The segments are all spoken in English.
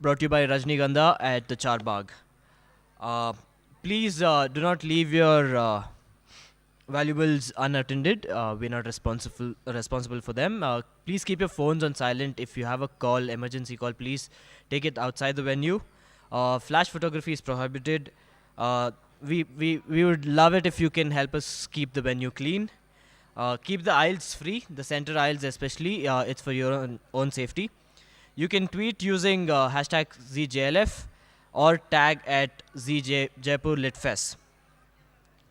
brought to you by Rajnigandha at the Charbagh. Uh, Please do not leave your valuables unattended. We're not responsible for them. Please keep your phones on silent. If you have a call, emergency call, please take it outside the venue. Flash photography is prohibited. We would love it if you can help us keep the venue clean. Keep the aisles free, the center aisles especially. It's for your own safety. You can tweet using hashtag ZJLF or tag at Jaipur Litfest.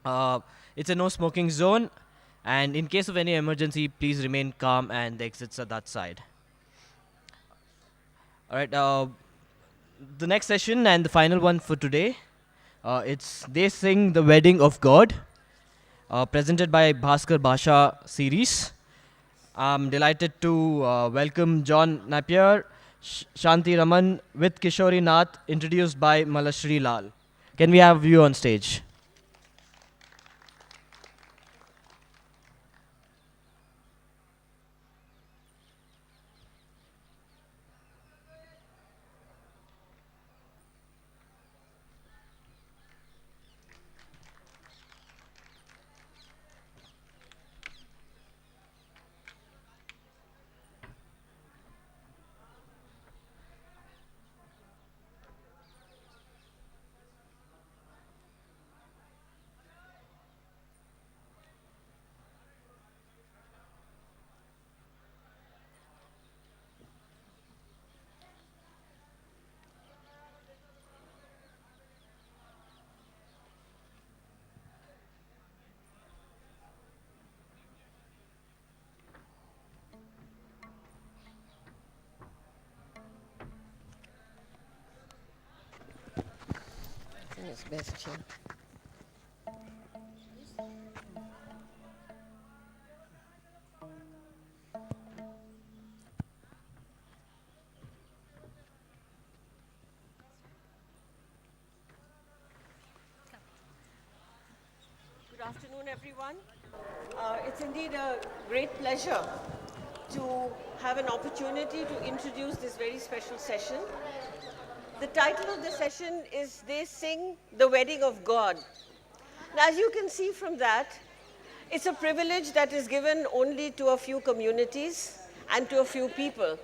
Uh, it's a no smoking zone, and in case of any emergency, please remain calm and the exits are that side. All right, the next session and the final one for today, it's They Sing the Wedding of God, presented by Bhaskar Bhasha series. I'm delighted to welcome John Napier, Shanti Raman with Kishori Nath, introduced by Malashri Lal. Can we have you on stage? It's best here. Good afternoon, everyone. It's indeed a great pleasure to have an opportunity to introduce this very special session. The title of the session is They Sing the Wedding of God. Now, as you can see from that, it's a privilege that is given only to a few communities and to a few people.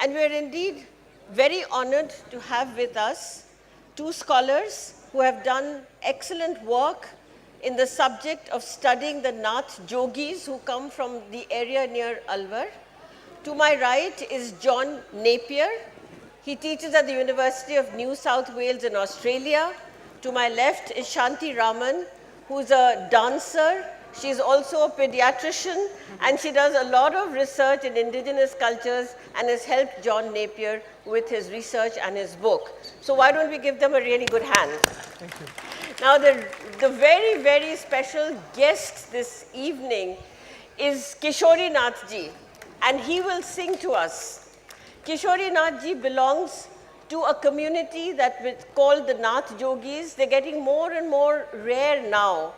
And we're indeed very honored to have with us two scholars who have done excellent work in the subject of studying the Nath yogis who come from the area near Alwar. To my right is John Napier. He teaches at the University of New South Wales in Australia. To my left is Shanti Raman, who's a dancer. She's also a pediatrician, and she does a lot of research in indigenous cultures and has helped John Napier with his research and his book. So why don't we give them a really good hand? Thank you. Now, the very, very special guest this evening is Kishori Nath ji, and he will sing to us. Kishori Nath ji belongs to a community that is called the Nath Yogis. They're getting more and more rare now.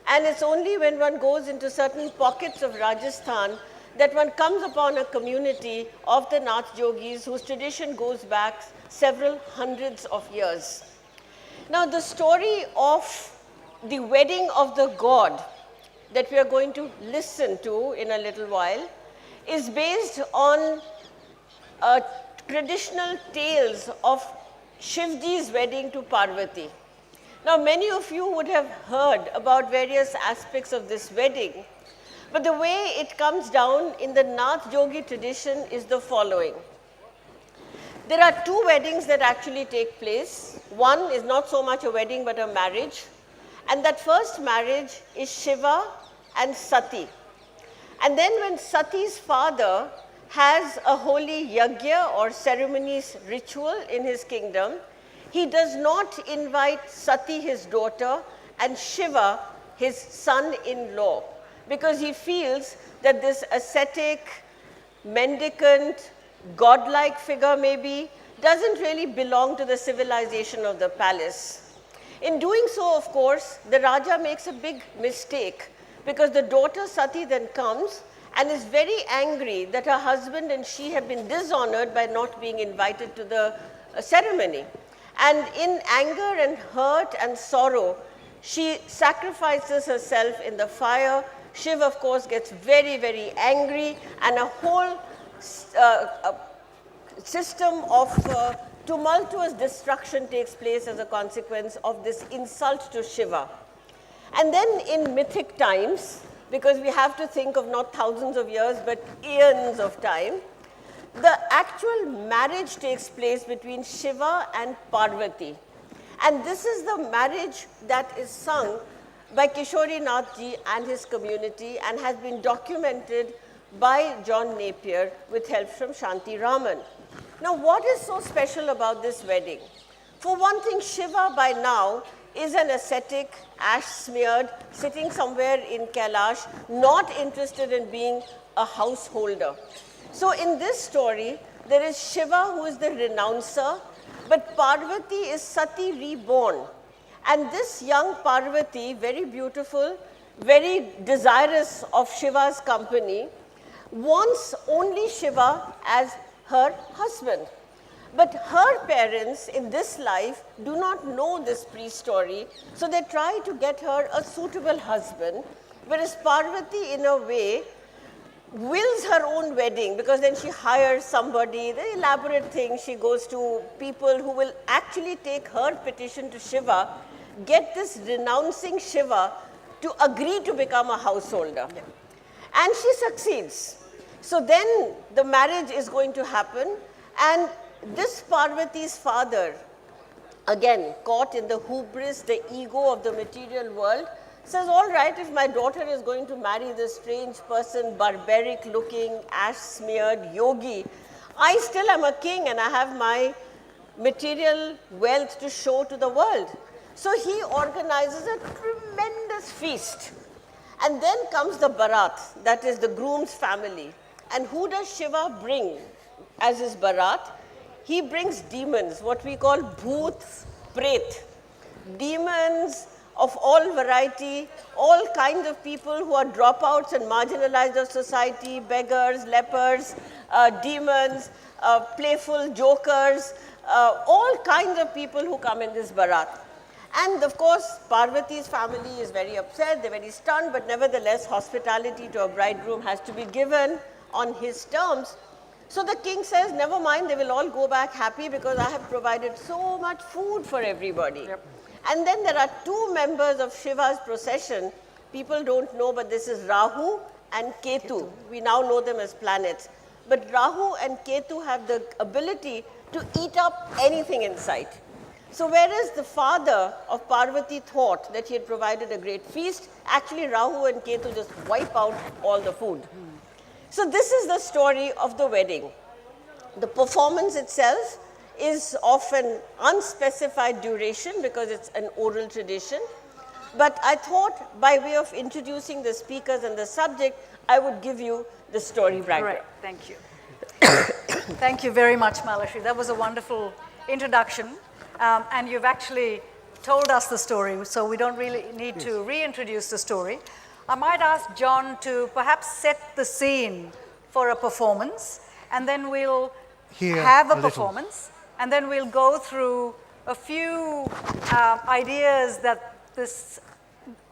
And it's only when one goes into certain pockets of Rajasthan that one comes upon a community of the Nath Yogis whose tradition goes back several hundreds of years. Now, the story of the wedding of the god that we are going to listen to in a little while is based on traditional tales of Shivji's wedding to Parvati. Now, many of you would have heard about various aspects of this wedding, but the way it comes down in the Nath Yogi tradition is the following. There are two weddings that actually take place. One is not so much a wedding but a marriage. And that first marriage is Shiva and Sati. And then when Sati's father has a holy yajna or ceremonies ritual in his kingdom, he does not invite Sati, his daughter, and Shiva, his son-in-law, because he feels that this ascetic, mendicant, godlike figure maybe, doesn't really belong to the civilization of the palace. In doing so, of course, the Raja makes a big mistake, because the daughter Sati then comes and is very angry that her husband and she have been dishonored by not being invited to the ceremony. And in anger and hurt and sorrow, she sacrifices herself in the fire. Shiv, of course, gets very, very angry, and a whole system of tumultuous destruction takes place as a consequence of this insult to Shiva. And then in mythic times, because we have to think of not thousands of years, but eons of time, the actual marriage takes place between Shiva and Parvati. And this is the marriage that is sung by Kishori Nath ji and his community and has been documented by John Napier with help from Shanti Raman. Now, what is so special about this wedding? For one thing, Shiva by now is an ascetic, ash-smeared, sitting somewhere in Kailash, not interested in being a householder. So in this story, there is Shiva who is the renouncer, but Parvati is Sati reborn. And this young Parvati, very beautiful, very desirous of Shiva's company, wants only Shiva as her husband. But her parents in this life do not know this pre-story, so they try to get her a suitable husband, whereas Parvati, in a way, wills her own wedding, because then she hires somebody, the elaborate thing, she goes to people who will actually take her petition to Shiva, get this renouncing Shiva to agree to become a householder. Yeah. And she succeeds. So then the marriage is going to happen, and this Parvati's father, again caught in the hubris, the ego of the material world, says, all right, if my daughter is going to marry this strange person, barbaric looking, ash smeared yogi, I still am a king and I have my material wealth to show to the world. So he organizes a tremendous feast. And then comes the Barat, that is the groom's family. And who does Shiva bring as his Barat? He brings demons, what we call bhoots, pret, demons of all variety, all kinds of people who are dropouts and marginalized of society, beggars, lepers, demons, playful jokers, all kinds of people who come in this Barat. And of course, Parvati's family is very upset, they're very stunned, but nevertheless, hospitality to a bridegroom has to be given on his terms. So the king says, never mind, they will all go back happy because I have provided so much food for everybody. Yep. And then there are two members of Shiva's procession. People don't know, but this is Rahu and Ketu. We now know them as planets. But Rahu and Ketu have the ability to eat up anything in sight. So whereas the father of Parvati thought that he had provided a great feast, actually Rahu and Ketu just wipe out all the food. So this is the story of the wedding. The performance itself is of an unspecified duration because it's an oral tradition. But I thought by way of introducing the speakers and the subject, I would give you the story background. Right, thank you. Thank you very much, Malashri. That was a wonderful introduction. And you've actually told us the story, so we don't really need to reintroduce the story. I might ask John to perhaps set the scene for a performance, and then we'll have a performance, and then we'll go through a few ideas that this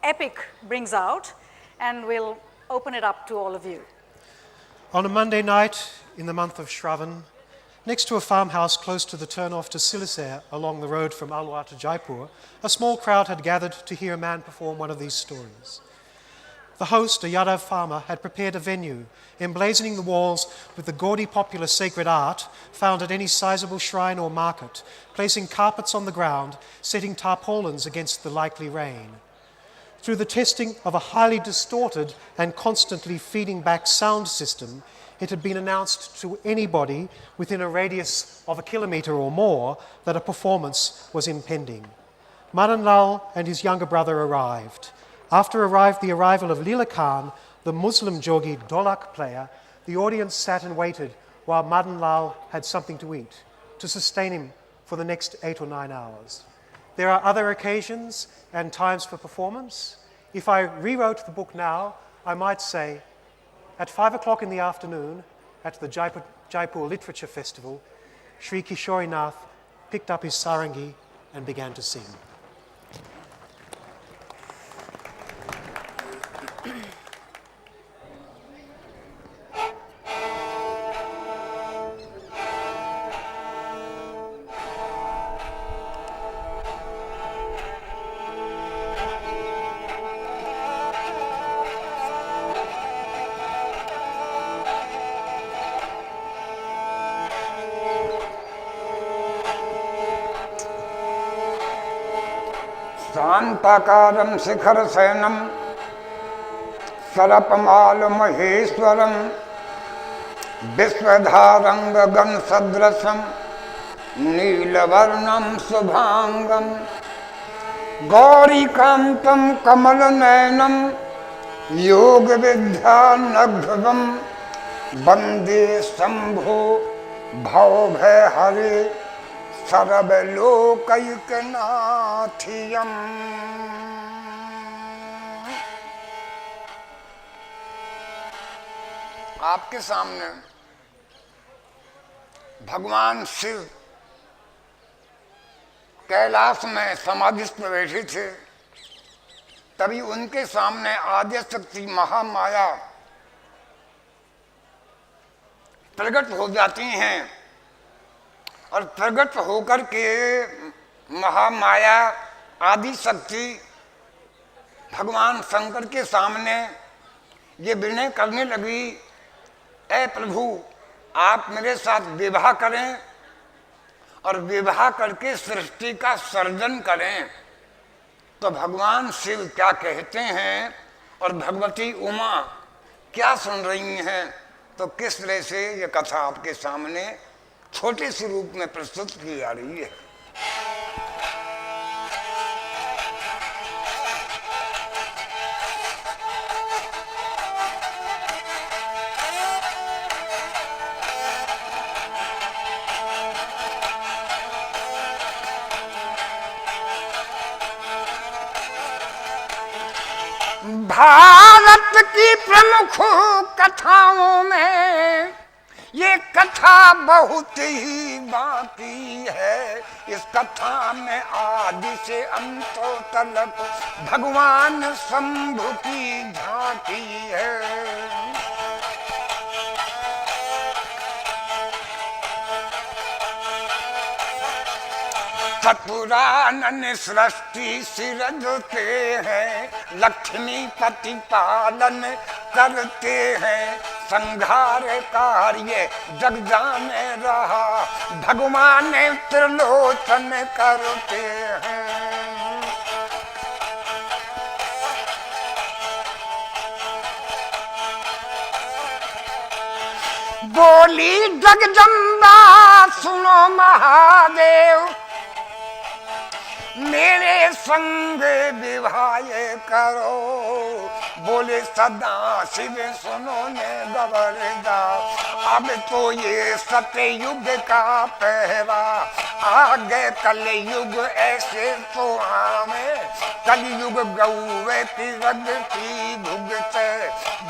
epic brings out, and we'll open it up to all of you. On a Monday night in the month of Shravan, next to a farmhouse close to the turn-off to Silisare along the road from Alwar to Jaipur, a small crowd had gathered to hear a man perform one of these stories. The host, a Yadav farmer, had prepared a venue, emblazoning the walls with the gaudy popular sacred art found at any sizable shrine or market, placing carpets on the ground, setting tarpaulins against the likely rain. Through the testing of a highly distorted and constantly feeding back sound system, it had been announced to anybody within a radius of 1 kilometre or more that a performance was impending. Madan Lal and his younger brother arrived. After the arrival of Leela Khan, the Muslim jogi Dholak player, the audience sat and waited while Madan Lal had something to eat to sustain him for the next 8 or 9 hours. There are other occasions and times for performance. If I rewrote the book now, I might say, at 5 o'clock in the afternoon at the Jaipur Literature Festival, Sri Kishori Nath picked up his sarangi and began to sing. शांताकारं शिखरशयनं सरपमालमहेश्वरं विश्वधारं गगनसदृशं नीलवर्णं शुभांगं गौरीकान्तं कमलनयनं योगविद्यानघ्नं वन्दे शम्भो भवभयहरे सर्वलोकैकनाथियम्। आपके सामने भगवान शिव कैलाश में समाधिस्थ बैठे थे, तभी उनके सामने आद्य शक्ति महामाया प्रकट हो जाती हैं और प्रकट होकर के महामाया आदि शक्ति भगवान शंकर के सामने ये विनय करने लगी, ऐ प्रभु आप मेरे साथ विवाह करें और विवाह करके सृष्टि का सर्जन करें। तो भगवान शिव क्या कहते हैं और भगवती उमा क्या सुन रही हैं, तो किस तरह से ये कथा आपके सामने छोटे से रूप में प्रस्तुत की जा रही है। भारत की प्रमुख कथाओं में ये कथा बहुत ही बाकी है। इस कथा में आदि से अंत तक भगवान शंभु की झांकी है। चतुरानन सृष्टि सिरजते हैं, लक्ष्मी पति पालन करते हैं, संहार कार्य जग जाने रहा भगवान त्रिलोचन करते हैं। बोली जगदम्बा सुनो महादेव, मेरे संग विवाह करो। बोले सदा शिव सुनो ने गबरदा, अब तो ये सतयुग का पहरा, आगे कलयुग ऐसे तो आवे। कलयुग गौवे प्रगति भुगते,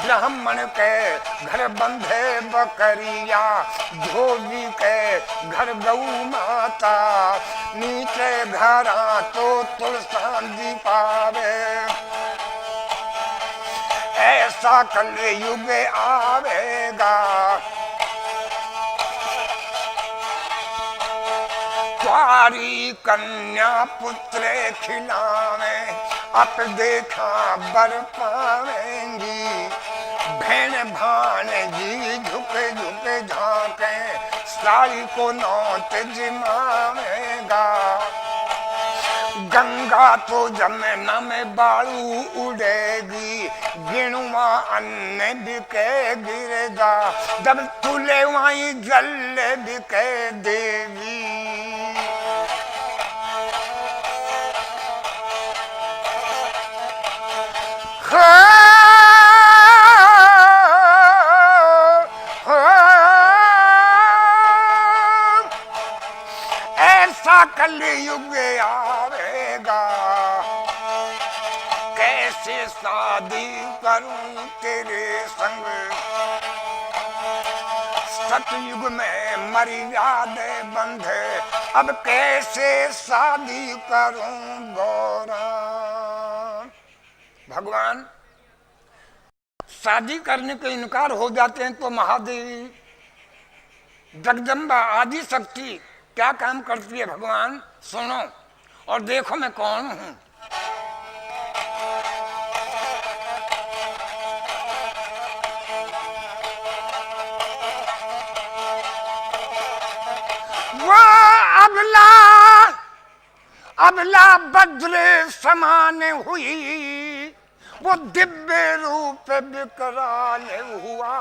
ब्राह्मण के घर बंधे बकरिया, धोबी के घर गौ माता, नीचे घरा तो तुलसी पावे। ऐसा कलयुग आवेगा, कुंवारी कन्या पुत्र खिलावे, अब देखा बर पावेंगी। भेड़ भानजी झुके झुके झांके, साड़ी को नौत जिमावेगा। गंगा तो जमुना में बालू उड़ेगी, गिणुआ अन्न बिके गिरेगा, जब तुले वहीं जल बिके देवी। ऐसा कलयुग आवेगा, कैसे शादी करूं तेरे संग। सतयुग में मर्यादे बंधे, अब कैसे शादी करूं गौरा। भगवान शादी करने के इनकार हो जाते हैं तो महादेवी जगदम्बा आदि शक्ति क्या काम करती है भगवान, सुनो और देखो मैं कौन हूं। वो अबला अबला वज्र समान हुई, वो दिव्य रूप विकराल हुआ।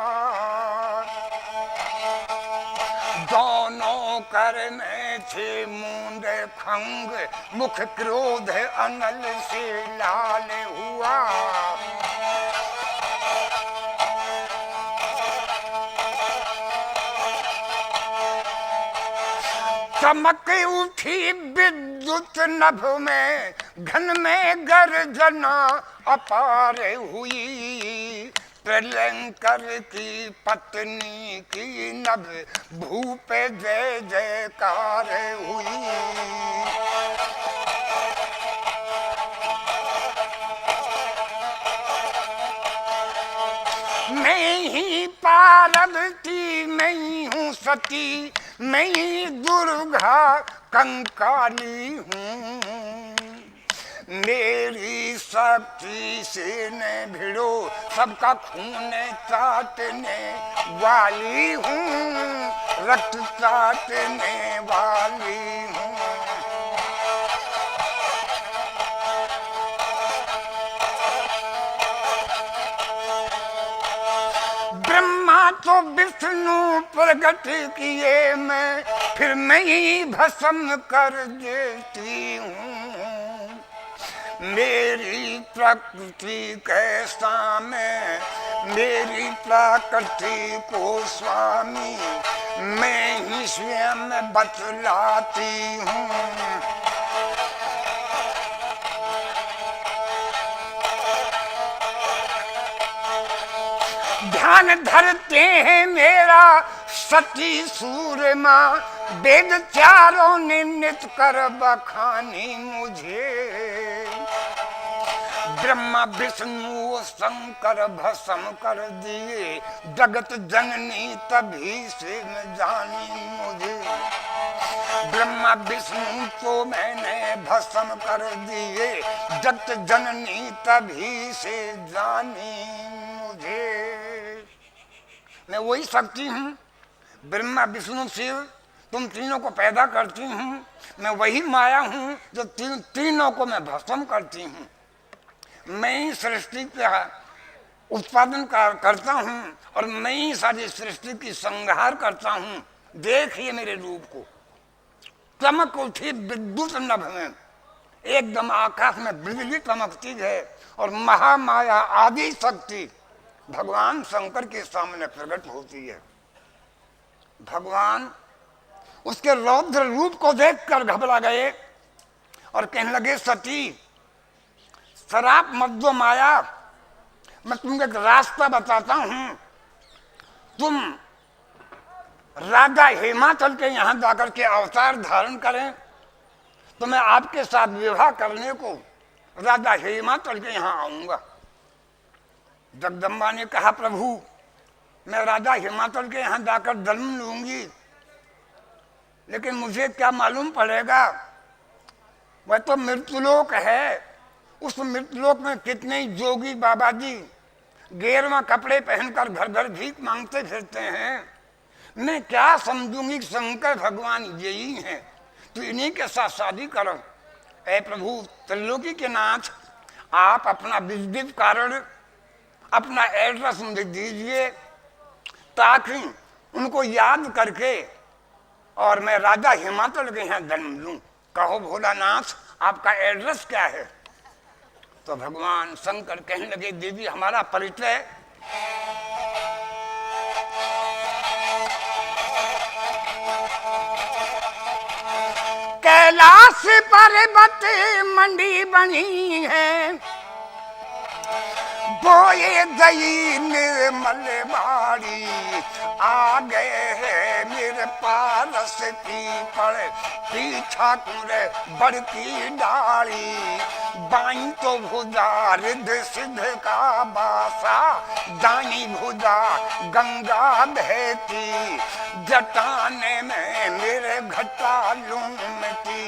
दोनों कर में थे मूंदे खंग, मुख क्रोध अनल से लाल हुआ। चमक उठी विद्युत नभ में, घन में गर्जना अपार हुई। प्रलंकर की पत्नी की नभ भूप जय जयकार हुई। मैं ही पार्वती, मैं ही हूँ सती, मैं ही दुर्गा कंकाली हूँ। मेरी शक्ति से न भिड़ो, सबका खून चाटने वाली हूँ, रक्त चाटने वाली हूँ। ब्रह्मा तो विष्णु प्रकट किए मैं, फिर मैं ही भस्म कर देती हूँ। मेरी प्रकृति कैसा मैं, मेरी प्रकृति को स्वामी मैं ही स्वयं बतलाती हूँ। ध्यान धरते हैं मेरा सती सूरमा, वेद चारों ने नित कर बखानी मुझे। ब्रह्मा विष्णु शंकर भस्म कर दिए, जगत जननी तभी से न जानी मुझे। ब्रह्मा विष्णु तो मैंने भस्म कर दिए, जगत जननी तभी से जानी मुझे। मैं वही शक्ति हूँ, ब्रह्मा विष्णु शिव, तुम तीनों को पैदा करती हूँ। मैं वही माया हूँ जो तीनों को मैं भस्म करती हूँ। मैं ही सृष्टि का उत्पादन करता हूँ और मैं ही सारी सृष्टि की संहार करता हूँ। देखिए मेरे रूप को। चमक उठी विद्युत नभ में, एकदम आकाश में बिजली चमकती है और महामाया आदि शक्ति भगवान शंकर के सामने प्रकट होती है। भगवान उसके रौद्र रूप को देखकर घबरा गए और कहने लगे, सती शराब मत दो माया, मैं तुमको एक रास्ता बताता हूँ। तुम राजा हिमाचल के यहाँ जाकर के अवतार धारण करें तो मैं आपके साथ विवाह करने को राजा हिमाचल के यहाँ आऊंगा। जगदम्बा ने कहा, प्रभु मैं राजा हिमाचल के यहाँ जाकर जन्म लूंगी, लेकिन मुझे क्या मालूम पड़ेगा, वह तो मृत्युलोक है। उस मृत्युलोक में कितने जोगी बाबा जी गेरुआ कपड़े पहनकर घर घर भीख मांगते फिरते हैं। मैं क्या समझूंगी शंकर भगवान यही हैं, तो इन्हीं के साथ शादी करो। ऐ प्रभु त्रिलोकी के नाथ, आप अपना विद्युत कारण अपना एड्रेस मुझे दीजिए ताकि उनको याद करके और मैं राजा हिमाचल के यहाँ जन्म लूं। कहो भोलानाथ आपका एड्रेस क्या है? तो भगवान शंकर कहने लगे, देवी हमारा परिचय कैलाश पर्वत मंडी बनी है, बोए दई निर्मल बाड़ी, आ गए है मेरे पारस की पड़, पीछा कुरे बढ़ती डाली, बाई तो भुजा रिद्ध सिद्ध का बासा, दाई भुजा गंगा बहती, जटाने में मेरे घटा लूमती,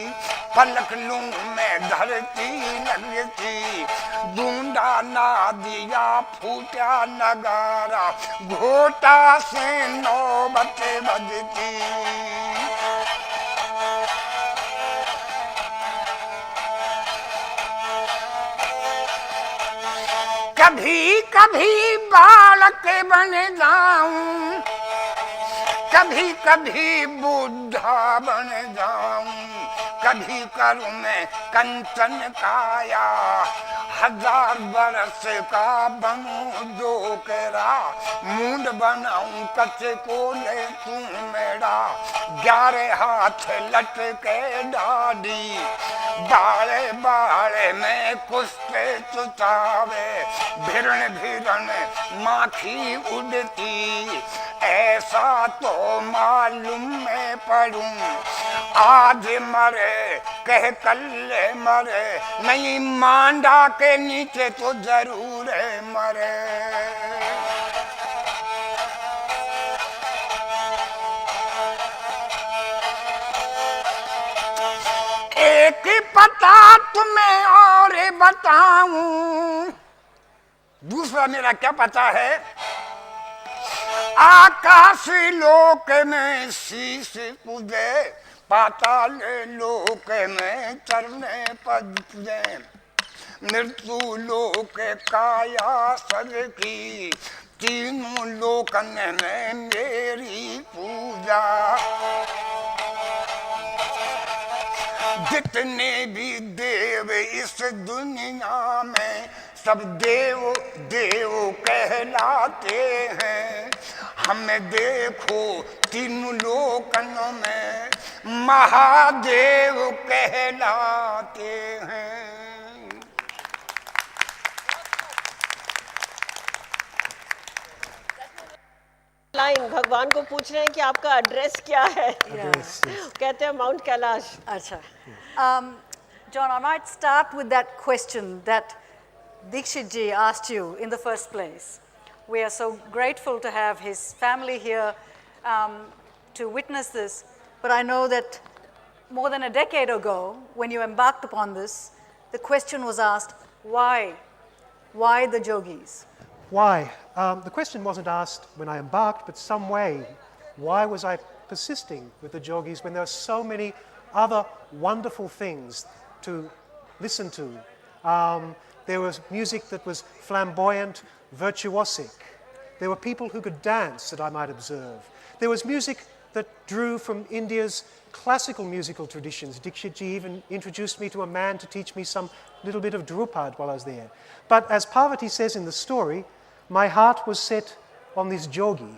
पलक लूं में धरती लगती, दूंडा ना दिया फूटा नगारा, घोटा से नौबत बजती। कभी कभी बालक बन जाऊं, कभी कभी बुढ़ा बन जाऊं, कभी करूं मैं कंचन काया, 1000 बरस का बनूं डोकरा, मुंड बनाऊं कच्चे को ले तू मेरा, 11 हाथ लटके डाडी, बाले बाले में कुस्ते चुचावे, भिरण भिरण माखी उड़ती, ऐसा तो मालूम मैं पढ़ूं, आज मरे कह कल मरे, नहीं मांडा के नीचे तो जरूर मरे। एक पता तुम्हें और बताऊं, दूसरा मेरा क्या पता है, आकाश लोक में शीश पूजे, पाताल लोक में चरणे पद पूजे, मृत्यु लोक काया सर की, तीनों लोकन में मेरी पूजा। जितने भी देव इस दुनिया में, सब देव देव कहलाते हैं, हमें देखो तीनों लोकनों में महादेव कहलाते हैं। लाइन भगवान को पूछ रहे हैं कि आपका एड्रेस क्या है। कहते हैं mount Kailash. Acha. John, I might start with that question that Dikshit ji asked you in the first place. We are so grateful to have his family here to witness this, but I know that more than a decade ago, when you embarked upon this, the question was asked, why? Why the Jogis? Why? The question wasn't asked when I embarked, but some way. Why was I persisting with the Jogis when there are so many other wonderful things to listen to? There was music that was flamboyant, virtuosic. There were people who could dance that I might observe. There was music that drew from India's classical musical traditions. Dikshit ji even introduced me to a man to teach me some little bit of Drupad while I was there. But as Parvati says in the story, my heart was set on this Jogi.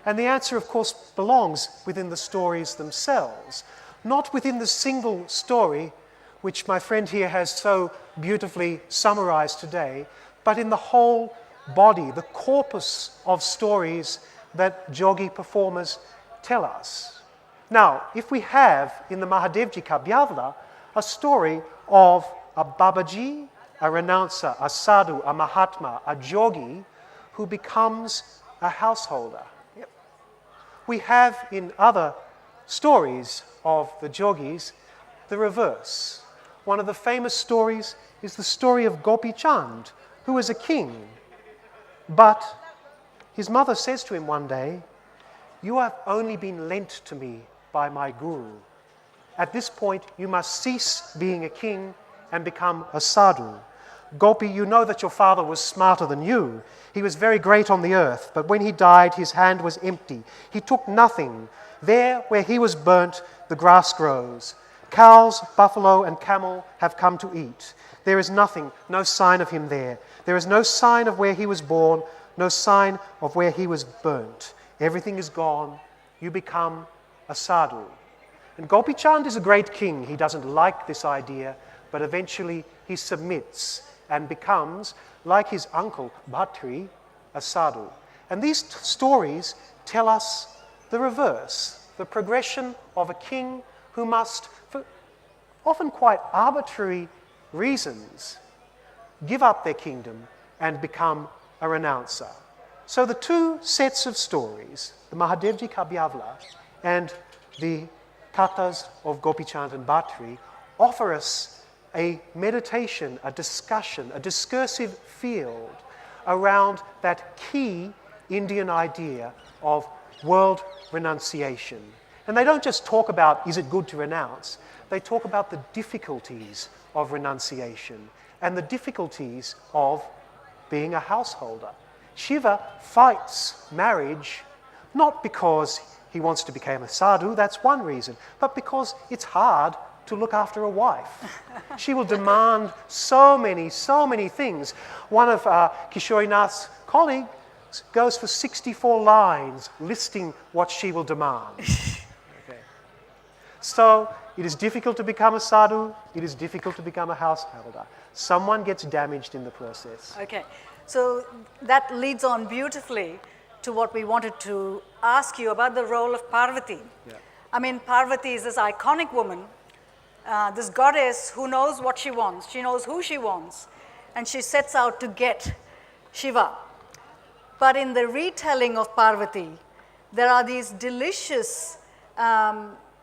And the answer, of course, belongs within the stories themselves, not within the single story which my friend here has so beautifully summarized today, but in the whole body, the corpus of stories that Jogi performers tell us. Now, if we have in the Mahadevji Kavyavada a story of a Babaji, a renouncer, a sadhu, a mahatma, a jogi who becomes a householder. Yep. We have in other stories of the jogis the reverse. One of the famous stories is the story of Gopi Chand, who was a king. But his mother says to him one day, "You have only been lent to me by my guru. At this point, you must cease being a king and become a sadhu. Gopi, you know that your father was smarter than you. He was very great on the earth, but when he died, his hand was empty. He took nothing. There, where he was burnt, the grass grows. Cows, buffalo, and camel have come to eat. There is nothing, no sign of him there. There is no sign of where he was born, no sign of where he was burnt. Everything is gone. You become a sadhu." And Gopi Chand is a great king. He doesn't like this idea, but eventually he submits and becomes like his uncle Bhatri, a sadhu. And these stories tell us the reverse, the progression of a king who must, for often quite arbitrary reasons, give up their kingdom and become a renouncer. So the two sets of stories, the Mahadevji Kavyavla and the Kathas of Gopichand and Bhatri, offer us a meditation, a discussion, a discursive field around that key Indian idea of world renunciation. And they don't just talk about, is it good to renounce? They talk about the difficulties of renunciation and the difficulties of being a householder. Shiva fights marriage not because he wants to become a sadhu, that's one reason, but because it's hard to look after a wife. She will demand so many things. One of Kishori Nath's colleagues goes for 64 lines listing what she will demand. Okay. So it is difficult to become a sadhu, it is difficult to become a householder. Someone gets damaged in the process. Okay, so that leads on beautifully to what we wanted to ask you about the role of Parvati. Yeah. I mean, Parvati is this iconic woman, this goddess who knows what she wants, she knows who she wants, and she sets out to get Shiva. But in the retelling of Parvati, there are these delicious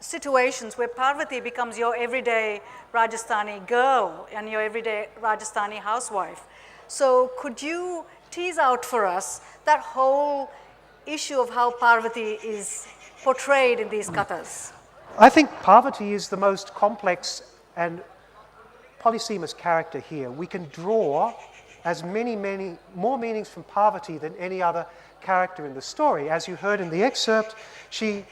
situations where Parvati becomes your everyday Rajasthani girl and your everyday Rajasthani housewife. So could you tease out for us that whole issue of how Parvati is portrayed in these kathas? I think Parvati is the most complex and polysemous character here. We can draw as many more meanings from Parvati than any other character in the story. As you heard in the excerpt, she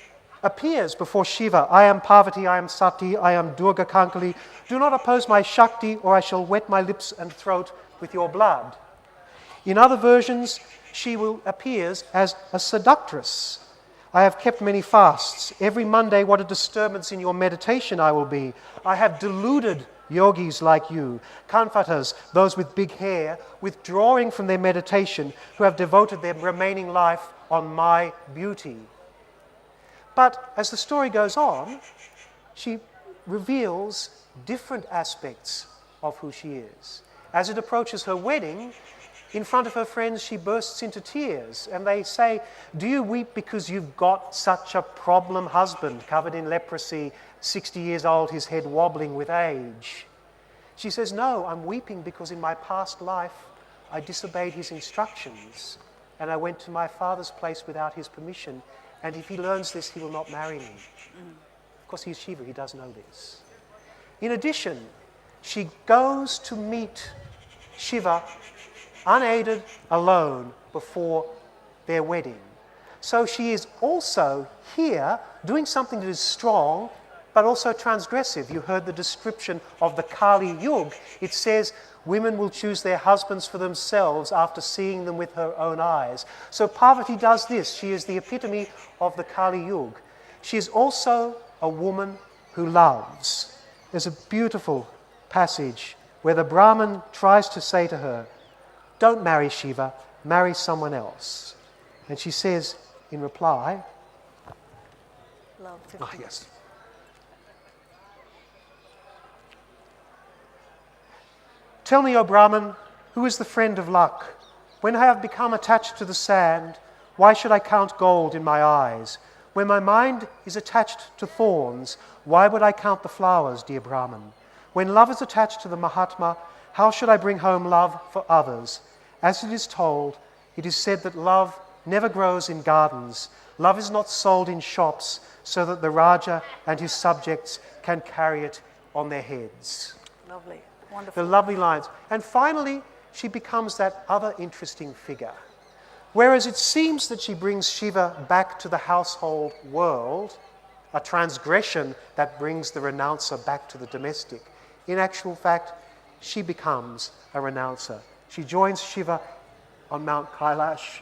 appears before Shiva. I am Parvati, I am Sati, I am Durga Kankali. Do not oppose my Shakti or I shall wet my lips and throat with your blood. In other versions, she appears as a seductress. I have kept many fasts. Every Monday, what a disturbance in your meditation I will be. I have deluded yogis like you, Kanfatas, those with big hair, withdrawing from their meditation, who have devoted their remaining life on my beauty. But as the story goes on, she reveals different aspects of who she is. As it approaches her wedding, in front of her friends, she bursts into tears, and they say, do you weep because you've got such a problem husband, covered in leprosy, 60 years old, his head wobbling with age? She says, no, I'm weeping because in my past life, I disobeyed his instructions, and I went to my father's place without his permission, and if he learns this, he will not marry me. Of course, he's Shiva, he does know this. In addition, she goes to meet Shiva unaided, alone, before their wedding. So she is also here doing something that is strong, but also transgressive. You heard the description of the Kali Yuga. It says women will choose their husbands for themselves after seeing them with her own eyes. So Parvati does this. She is the epitome of the Kali Yuga. She is also a woman who loves. There's a beautiful passage where the Brahmin tries to say to her, don't marry Shiva, marry someone else. And she says in reply, Love 50. yes. Tell me, O Brahman, who is the friend of luck? When I have become attached to the sand, why should I count gold in my eyes? When my mind is attached to thorns, why would I count the flowers, dear Brahman? When love is attached to the Mahatma, how should I bring home love for others? As it is told, it is said that love never grows in gardens. Love is not sold in shops so that the Raja and his subjects can carry it on their heads. Lovely, wonderful. The lovely lines. And finally, she becomes that other interesting figure. Whereas it seems that she brings Shiva back to the household world, a transgression that brings the renouncer back to the domestic, in actual fact, she becomes a renouncer. She joins Shiva on Mount Kailash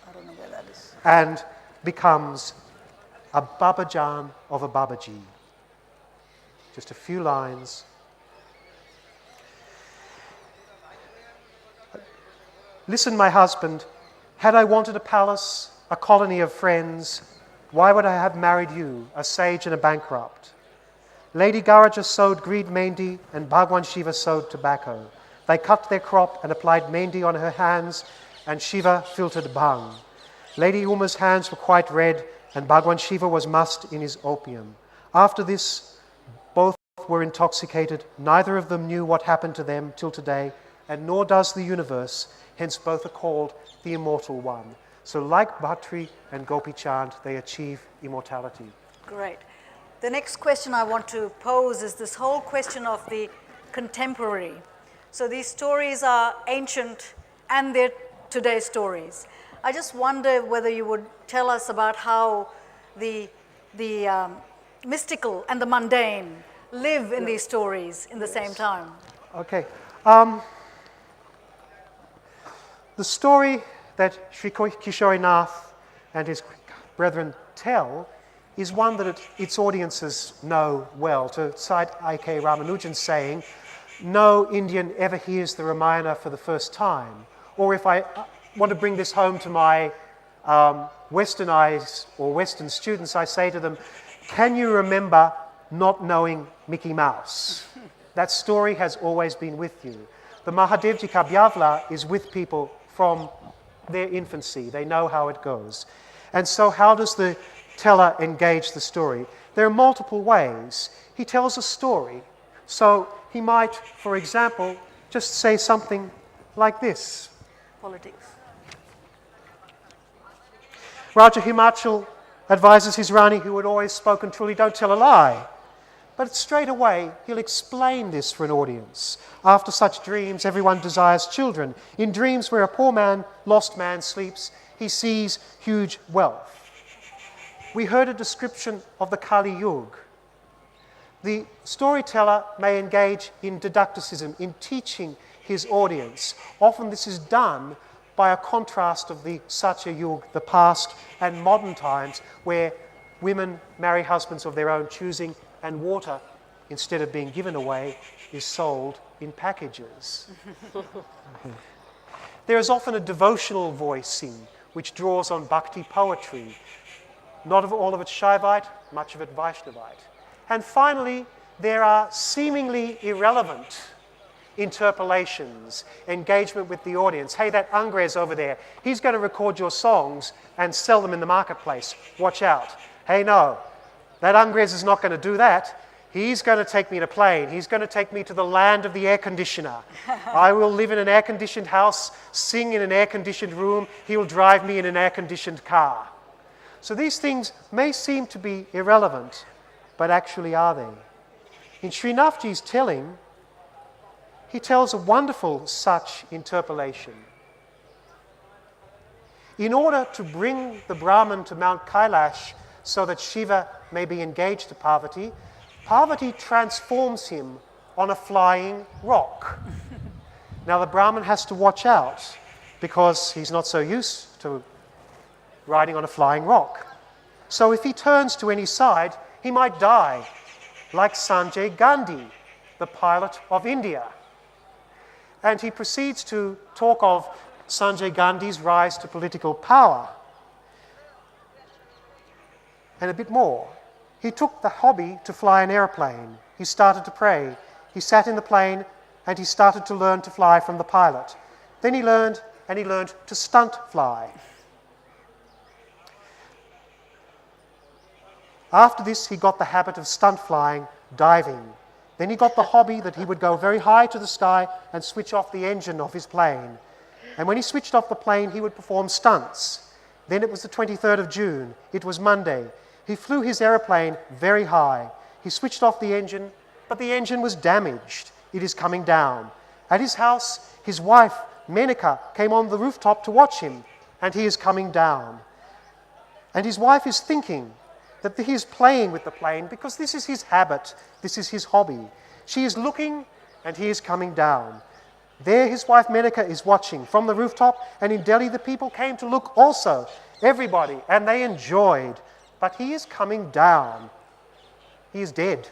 I don't know where that is. and becomes a Babajan of a Babaji. Just a few lines. Listen, my husband, had I wanted a palace, a colony of friends, why would I have married you, a sage and a bankrupt? Lady Garaja sowed greed mendi and Bhagwan Shiva sowed tobacco. They cut their crop and applied mendi on her hands, and Shiva filtered bhang. Lady Uma's hands were quite red, and Bhagwan Shiva was mussed in his opium. After this, both were intoxicated. Neither of them knew what happened to them till today, and nor does the universe. Hence both are called the Immortal One. So like Bhatri and Gopi Chand, they achieve immortality. Great. The next question I want to pose is this whole question of the contemporary. So these stories are ancient and they're today's stories. I just wonder whether you would tell us about how the mystical and the mundane live in these stories in the same time. Okay. The story that Sri Kishori Nath and his brethren tell is one that its audiences know well. To cite I.K. Ramanujan's saying, no Indian ever hears the Ramayana for the first time. Or if I want to bring this home to my Western eyes or Western students, I say to them, can you remember not knowing Mickey Mouse? That story has always been with you. The Mahadevji Kabyavla is with people from their infancy. They know how it goes. And so how does the teller engage the story? There are multiple ways. He tells a story. So he might, for example, just say something like this. Politics. Raja Himachal advises his Rani, who had always spoken truly, don't tell a lie. But straight away, he'll explain this for an audience. After such dreams, everyone desires children. In dreams where a poor man, lost man, sleeps, he sees huge wealth. We heard a description of the Kali Yuga. The storyteller may engage in didacticism, in teaching his audience. Often this is done by a contrast of the Satya Yuga, the past, and modern times, where women marry husbands of their own choosing, and water, instead of being given away, is sold in packages. There is often a devotional voicing which draws on bhakti poetry. Not of all of it Shaivite, much of it Vaishnavite. And finally, there are seemingly irrelevant interpolations, engagement with the audience. Hey, that Angrez over there, he's going to record your songs and sell them in the marketplace. Watch out. Hey, no, that Angrez is not going to do that. He's going to take me in a plane. He's going to take me to the land of the air conditioner. I will live in an air-conditioned house, sing in an air-conditioned room. He will drive me in an air-conditioned car. So these things may seem to be irrelevant, but actually are they? In Srinathji's telling, he tells a wonderful such interpolation. In order to bring the Brahman to Mount Kailash so that Shiva may be engaged to Parvati, Parvati transforms him on a flying rock. Now the Brahman has to watch out because he's not so used to riding on a flying rock. So if he turns to any side, he might die, like Sanjay Gandhi, the pilot of India. And he proceeds to talk of Sanjay Gandhi's rise to political power. And a bit more. He took the hobby to fly an airplane. He started to pray. He sat in the plane and he started to learn to fly from the pilot. Then he learned to stunt fly. After this, he got the habit of stunt flying, diving. Then he got the hobby that he would go very high to the sky and switch off the engine of his plane. And when he switched off the plane, he would perform stunts. Then it was the 23rd of June. It was Monday. He flew his aeroplane very high. He switched off the engine, but the engine was damaged. It is coming down. At his house, his wife, Menaka, came on the rooftop to watch him, and he is coming down. And his wife is thinking that he is playing with the plane because this is his habit, this is his hobby. She is looking, and he is coming down. There his wife Menaka is watching from the rooftop, and in Delhi the people came to look also, everybody, and they enjoyed. But he is coming down. He is dead.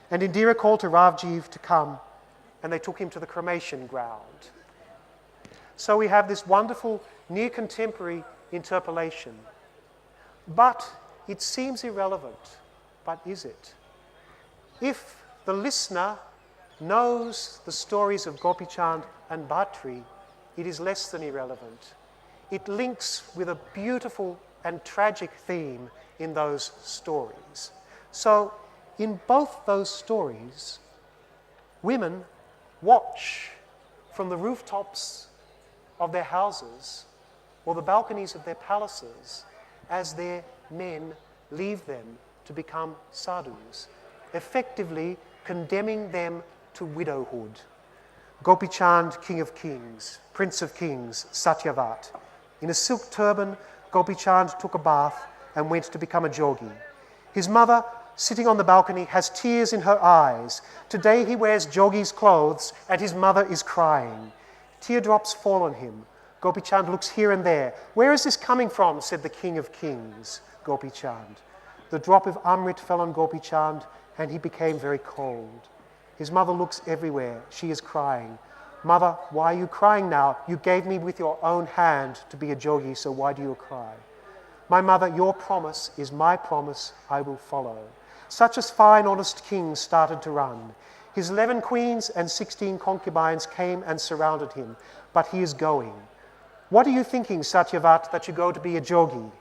And Indira called to Ravjiv to come, and they took him to the cremation ground. So we have this wonderful near contemporary interpolation. But it seems irrelevant. But is it? If the listener knows the stories of Gopi Chand and Bhatri, it is less than irrelevant. It links with a beautiful and tragic theme in those stories. So, in both those stories, women watch from the rooftops of their houses or the balconies of their palaces as their men leave them to become sadhus, effectively condemning them to widowhood. Gopi Chand, King of Kings, Prince of Kings, Satyavat. In a silk turban, Gopi Chand took a bath and went to become a jogi. His mother, sitting on the balcony, has tears in her eyes. Today he wears jogi's clothes and his mother is crying. Teardrops fall on him. Gopi Chand looks here and there. Where is this coming from? Said the King of Kings, Gopi Chand. The drop of Amrit fell on Gopi Chand and he became very cold. His mother looks everywhere. She is crying. Mother, why are you crying now? You gave me with your own hand to be a jogi, so why do you cry? My mother, your promise is my promise, I will follow. Such a fine, honest king started to run. His 11 queens and 16 concubines came and surrounded him, but he is going. What are you thinking, Satyavat, that you go to be a jogi?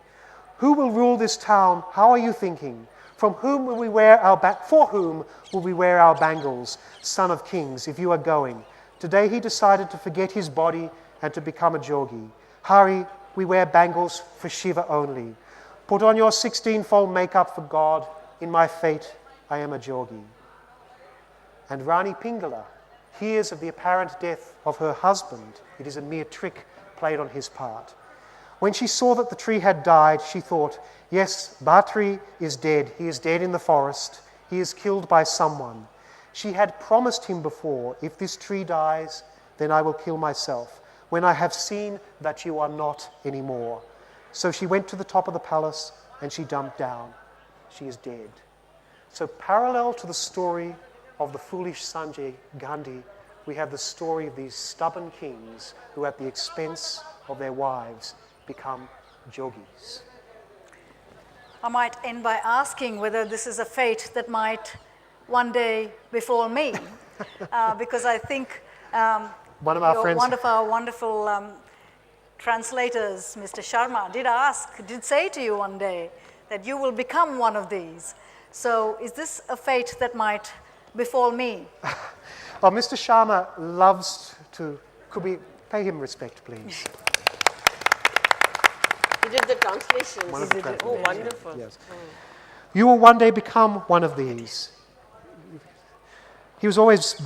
Who will rule this town? How are you thinking? For whom will we wear our bangles, son of kings, if you are going? Today he decided to forget his body and to become a jogi. Hari, we wear bangles for Shiva only. Put on your 16-fold makeup for God. In my fate, I am a jogi. And Rani Pingala hears of the apparent death of her husband. It is a mere trick played on his part. When she saw that the tree had died, she thought, yes, Bhatri is dead. He is dead in the forest. He is killed by someone. She had promised him before, if this tree dies, then I will kill myself, when I have seen that you are not anymore. So she went to the top of the palace and she jumped down. She is dead. So parallel to the story of the foolish Sanjay Gandhi, we have the story of these stubborn kings who at the expense of their wives become jogis. I might end by asking whether this is a fate that might one day befall me, because I think One of our friends, one of our wonderful translators, Mr. Sharma, did say to you one day that you will become one of these. So is this a fate that might befall me? oh, Mr. Sharma loves to, could we pay him respect, please? He did the translations. Wonderful translation. Oh, wonderful. Yes. You will one day become one of these. He was always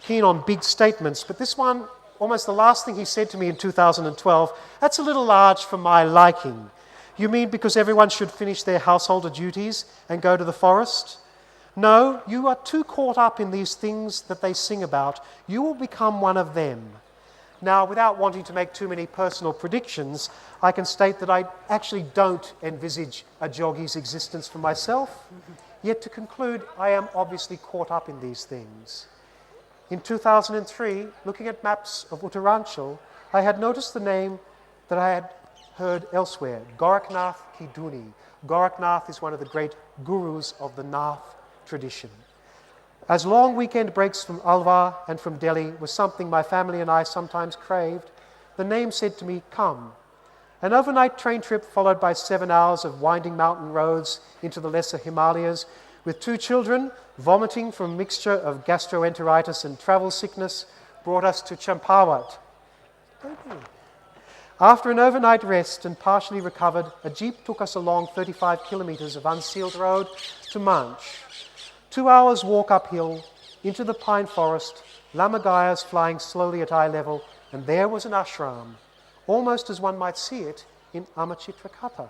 keen on big statements, but this one, almost the last thing he said to me in 2012, that's a little large for my liking. You mean because everyone should finish their householder duties and go to the forest? No, you are too caught up in these things that they sing about. You will become one of them. Now, without wanting to make too many personal predictions, I can state that I actually don't envisage a jogi's existence for myself. Yet to conclude, I am obviously caught up in these things. In 2003, looking at maps of Uttaranchal, I had noticed the name that I had heard elsewhere, Gorakhnath Ki Dhuni. Gorakhnath is one of the great gurus of the Nath tradition. As long weekend breaks from Alwar and from Delhi was something my family and I sometimes craved, the name said to me, come. An overnight train trip followed by 7 hours of winding mountain roads into the lesser Himalayas, with 2 children vomiting from a mixture of gastroenteritis and travel sickness, brought us to Champawat. After an overnight rest and partially recovered, a jeep took us along 35 kilometres of unsealed road to Manch. 2 hours walk uphill into the pine forest, lammergeiers flying slowly at eye level, and there was an ashram, almost as one might see it in Amachitrakatha.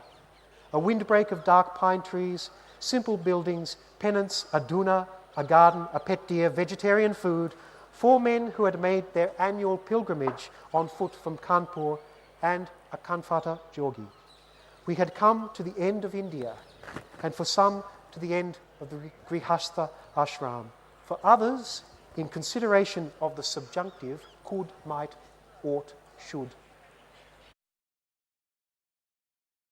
A windbreak of dark pine trees, simple buildings, penance, a duna, a garden, a pet deer, vegetarian food, 4 men who had made their annual pilgrimage on foot from Kanpur, and a Kanfata jogi. We had come to the end of India, and for some to the end of the Grihastha ashram. For others, in consideration of the subjunctive, could, might, ought, should.